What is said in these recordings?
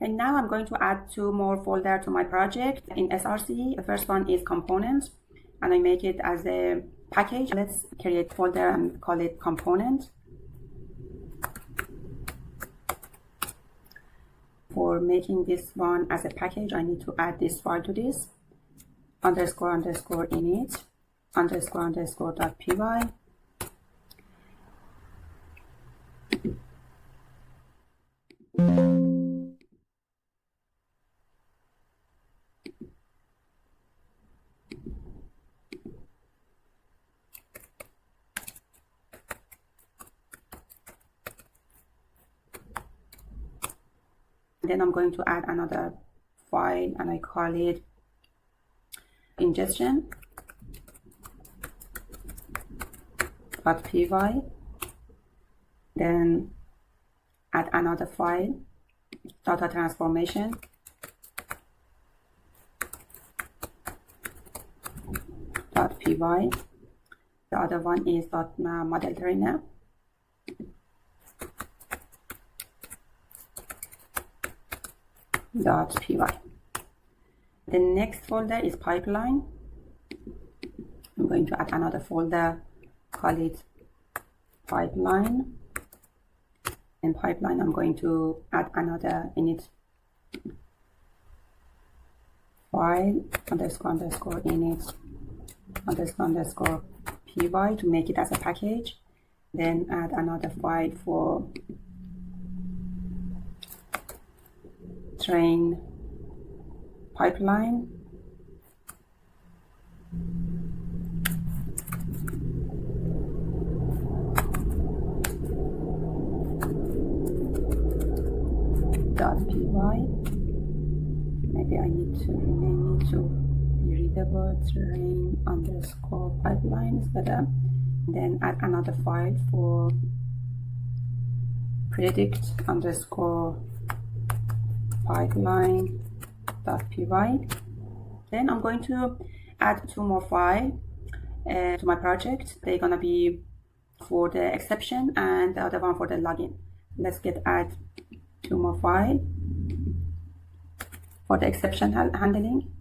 And now I'm going to add two more folders to my project in SRC. The first one is component, and I make it as a package. Let's create a folder and call it component. For making this one as a package, I need to add this file to this, underscore init, underscore dot py. Then I'm going to add another file and I call it ingestion.py. Then add another file, data transformation. .py. The other one is .model trainer. .py. The next folder is pipeline. I'm going to add another folder, call it pipeline. In pipeline, I'm going to add another init file, underscore init, underscore py to make it as a package. Then add another file for train pipeline. .py. Maybe I need to rename it to be readable. Train underscore pipeline is better. Then add another file for predict underscore pipeline.py. Then I'm going to add two more files to my project. They're gonna be for the exception and the other one for the login. Let's add two more files for the exception handling.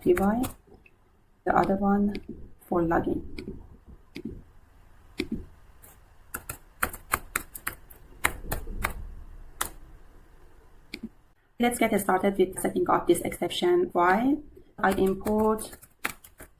.py. The other one for login. Let's get started with setting up this exception file. I import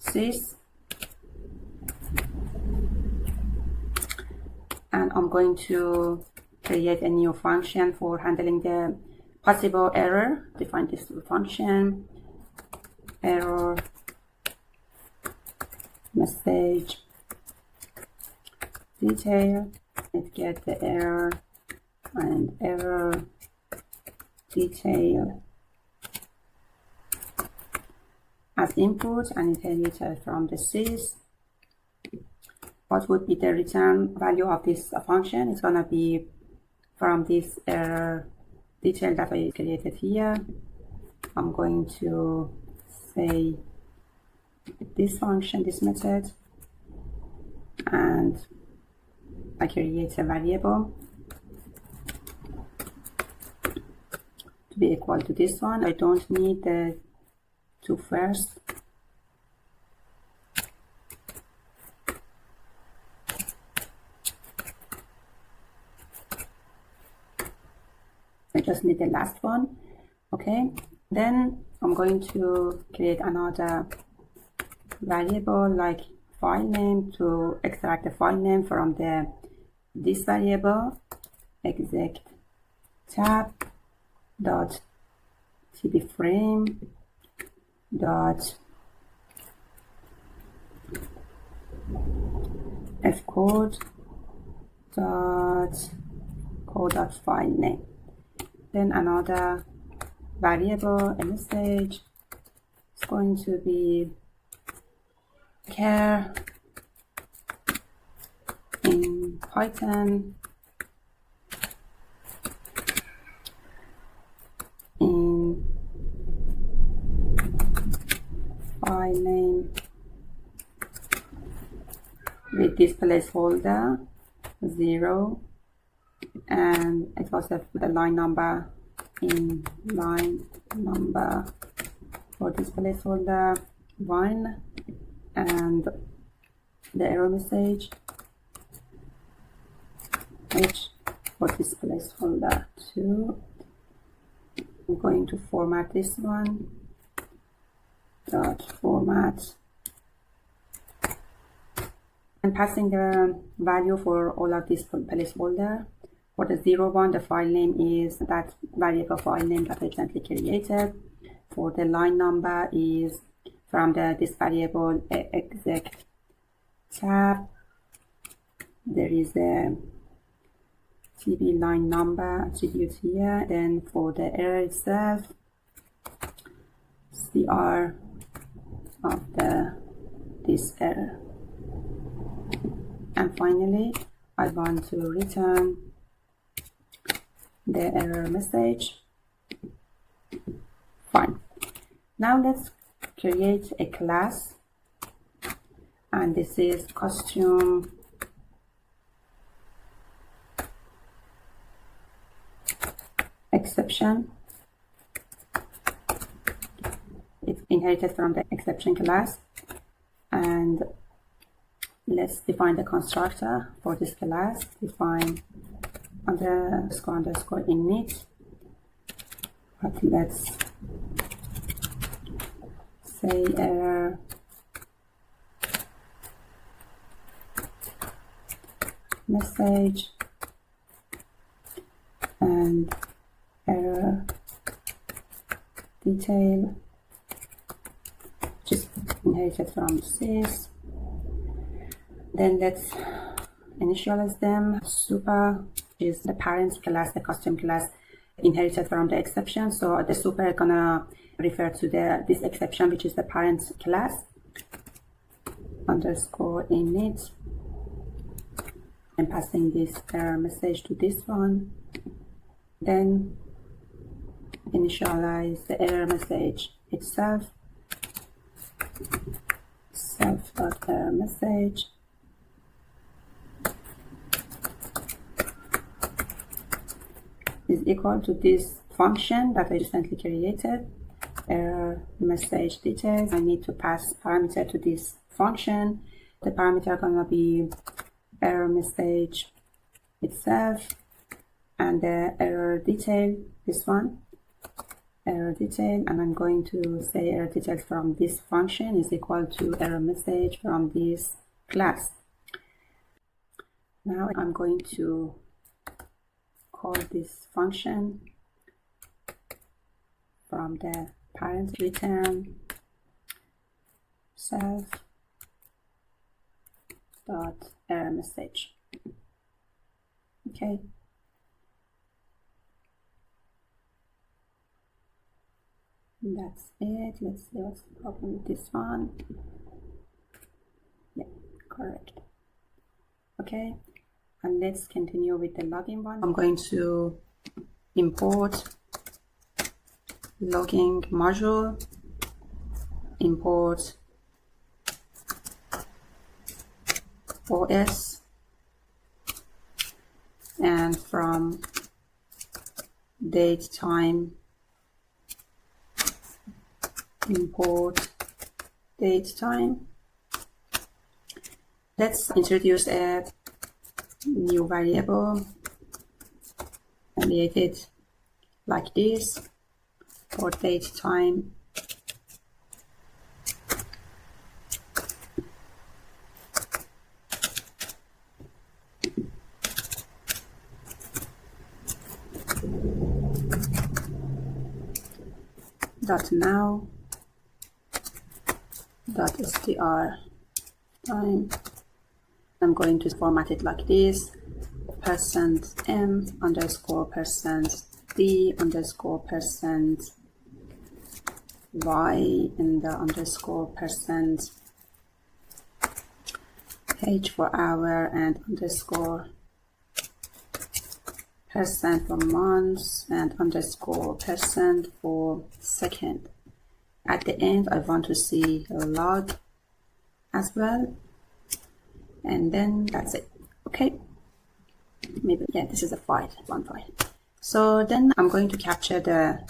sys, and I'm going to create a new function for handling the possible error. Define this function, error message detail. It gets the error and error detail as input and inherited from the sys. What would be the return value of this function? It's gonna be from this error detail that I created here. I'm going to say this function, this method, and I create a variable to be equal to this one. I don't need the two first. I just need the last one. Okay, then I'm going to create another variable like file name to extract the file name from this variable, exec tab dot tbframe dot fcode dot code dot file name. Then another variable, a message, is going to be char in Python in file name with this placeholder 0, and it was the line number in line number for this placeholder 1, and the error message H for this placeholder 2. I'm going to format this one, dot format, and passing the value for all of this placeholder. For the 0 one, the file name is that variable file name that I recently created. For the line number is from this variable exec tab. There is a TB line number attribute here. Then for the error itself, CR of this error. And finally, I want to return the error message. Fine. Now let's create a class, and this is costume exception. It's inherited from the exception class, and let's define the constructor for this class. Define underscore init, but let's say error message and error detail, which is inherited from sys. Then let's initialize them. Super is the parent class, the custom class inherited from the exception. So the super is gonna refer to this exception, which is the parent class. Underscore init, and passing this error message to this one. Then initialize the error message itself. Self.error message. Is equal to this function that I recently created, error message details. I need to pass parameter to this function. The parameter gonna be error message itself, and the error detail, this one, error detail, and I'm going to say error detail from this function is equal to error message from this class. Now I'm going to call this function from the parent return self dot error message. Okay. That's it. Let's see what's the problem with this one. Yeah, correct. Okay. And let's continue with the login one. I'm going to import logging module, import OS, and from date time import date time. Let's introduce a new variable, create it like this for date time. Dot now dot str time. I'm going to format it like this: %m underscore %d underscore %y and the underscore %h for hour and underscore % for months and underscore % for second. At the end, I want to see a log as well. And then that's it. Okay. maybe, yeah, this is a file, one file. So then I'm going to capture the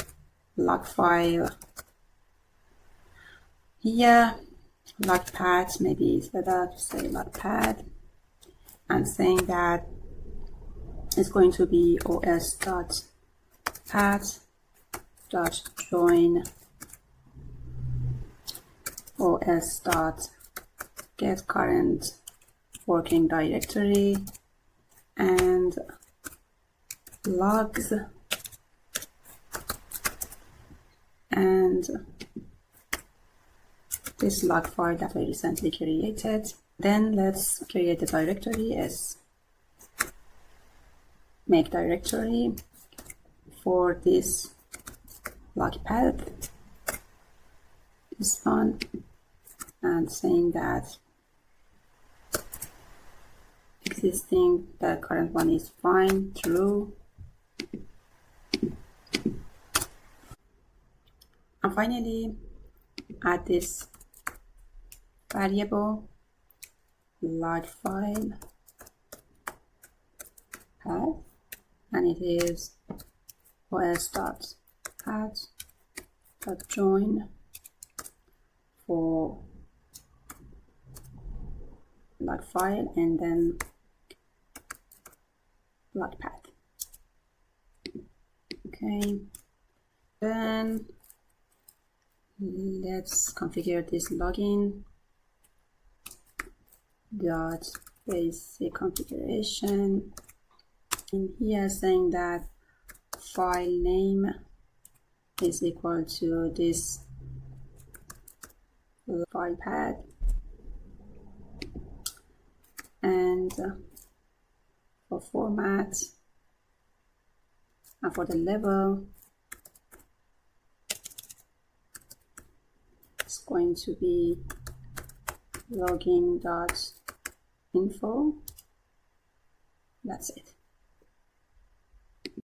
log file here, log path, maybe it's better to say log path, and saying that it's going to be os.path.join os.get current working directory and logs and this log file that I recently created. Then let's create a directory as make directory for this log path, this one, and saying that existing, the current one is fine, true. And finally, add this variable log file path, and it is os.path.join for log file and then log path. Okay, then let's configure this login dot basic configuration in here, saying that file name is equal to this file path, and for format and for the level it's going to be login.info. That's it.